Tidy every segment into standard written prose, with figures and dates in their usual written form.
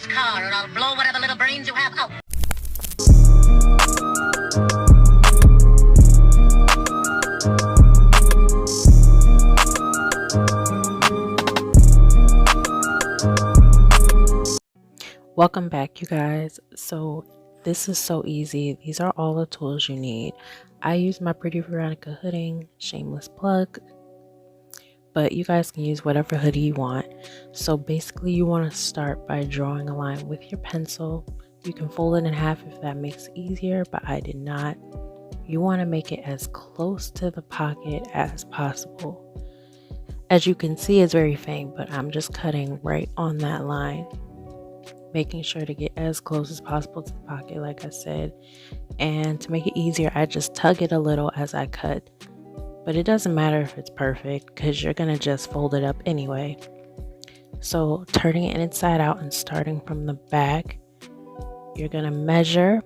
car or I'll blow whatever little brains you have out. Welcome back, you guys. So this is so easy. These are all the tools you need. I use my Pretty Veronica hooding, shameless plug, but you guys can use whatever hoodie you want. So basically you want to start by drawing a line with your pencil. You can fold it in half if that makes it easier, but I did not. You want to make it as close to the pocket as possible. As you can see, it's very faint, but I'm just cutting right on that line, making sure to get as close as possible to the pocket, like I said. And to make it easier, I just tug it a little as I cut. But it doesn't matter if it's perfect because you're going to just fold it up anyway. So turning it inside out and starting from the back, you're going to measure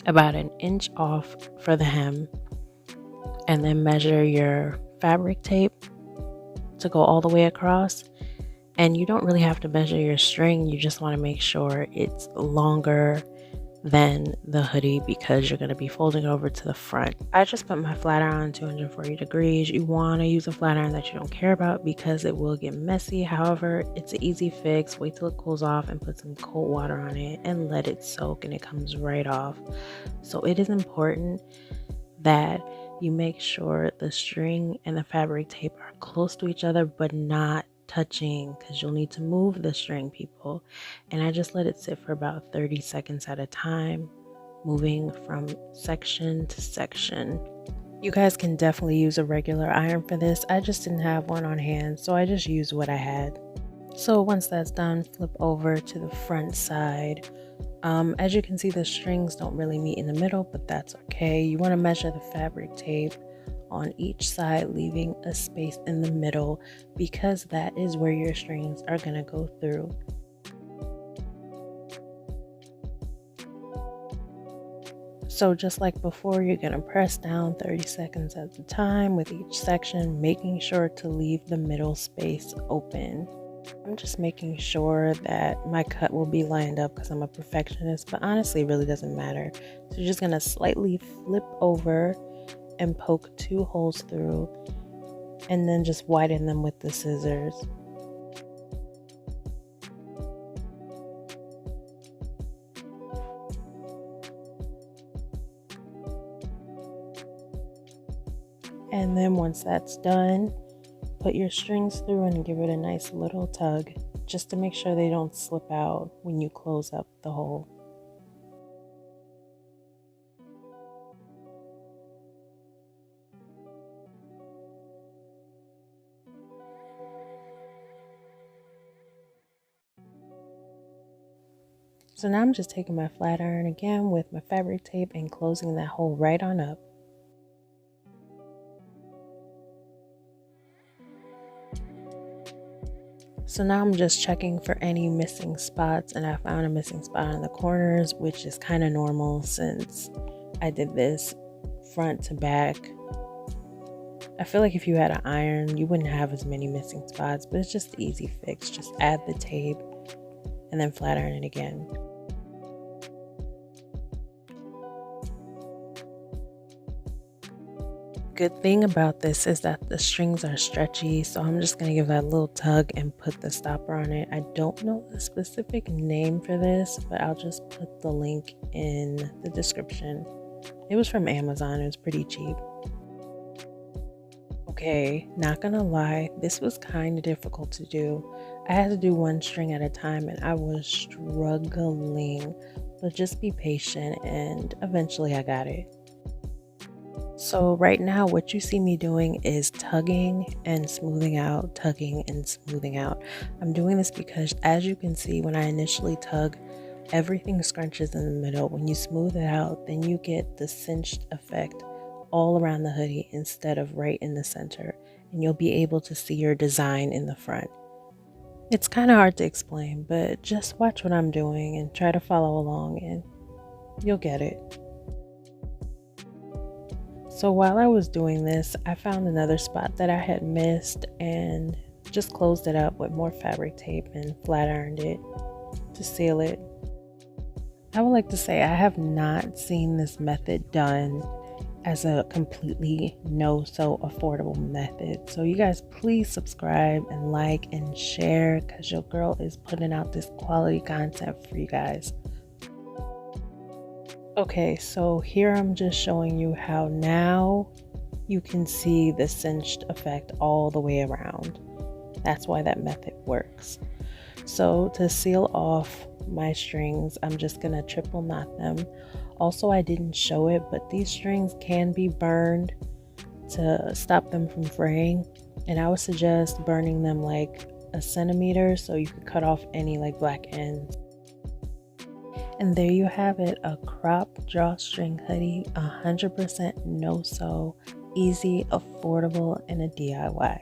about 1 inch off for the hem, and then measure your fabric tape to go all the way across. And you don't really have to measure your string, you just want to make sure it's longer than the hoodie because you're going to be folding over to the front. I just put my flat iron on 240 degrees. You want to use a flat iron that you don't care about because it will get messy. However, it's an easy fix. Wait till it cools off and put some cold water on it and let it soak, and it comes right off. So it is important that you make sure the string and the fabric tape are close to each other but not touching, because you'll need to move the string, people. And I just let it sit for about 30 seconds at a time, moving from section to section. You guys can definitely use a regular iron for this. I just didn't have one on hand, so I just used what I had. So once that's done, flip over to the front side. As you can see, the strings don't really meet in the middle, but that's okay. You want to measure the fabric tape on each side, leaving a space in the middle because that is where your strings are going to go through. So just like before, you're going to press down 30 seconds at a time with each section, making sure to leave the middle space open. I'm just making sure that my cut will be lined up because I'm a perfectionist, but honestly it really doesn't matter. So you're just going to slightly flip over and poke 2 holes through, and then just widen them with the scissors. And then once that's done, put your strings through and give it a nice little tug just to make sure they don't slip out when you close up the hole. So now I'm just taking my flat iron again with my fabric tape and closing that hole right on up. So now I'm just checking for any missing spots, and I found a missing spot on the corners, which is kind of normal since I did this front to back. I feel like if you had an iron, you wouldn't have as many missing spots, but it's just an easy fix. Just add the tape and then flat iron it again. Good thing about this is that the strings are stretchy, so I'm just going to give that a little tug and put the stopper on it. I don't know the specific name for this, but I'll just put the link in the description. It was from Amazon. It was pretty cheap. Okay, not gonna lie, this was kind of difficult to do. I had to do 1 string at a time and I was struggling, but just be patient and eventually I got it. So right now what you see me doing is tugging and smoothing out, tugging and smoothing out. I'm doing this because, as you can see, when I initially tug, everything scrunches in the middle. When you smooth it out, then you get the cinched effect all around the hoodie instead of right in the center, and you'll be able to see your design in the front. It's kind of hard to explain, but just watch what I'm doing and try to follow along and you'll get it. So while I was doing this, I found another spot that I had missed and just closed it up with more fabric tape and flat ironed it. to seal it. I would like to say I have not seen this method done as a completely no-sew affordable method. So you guys please subscribe and like and share, because your girl is putting out this quality content for you guys. Okay, so here I'm just showing you how now you can see the cinched effect all the way around. That's why that method works. So to seal off my strings, I'm just gonna triple knot them. Also, I didn't show it, but these strings can be burned to stop them from fraying, and I would suggest burning them like a centimeter so you can cut off any like black ends. And there you have it, a crop drawstring hoodie, 100% no sew, easy, affordable, and a DIY.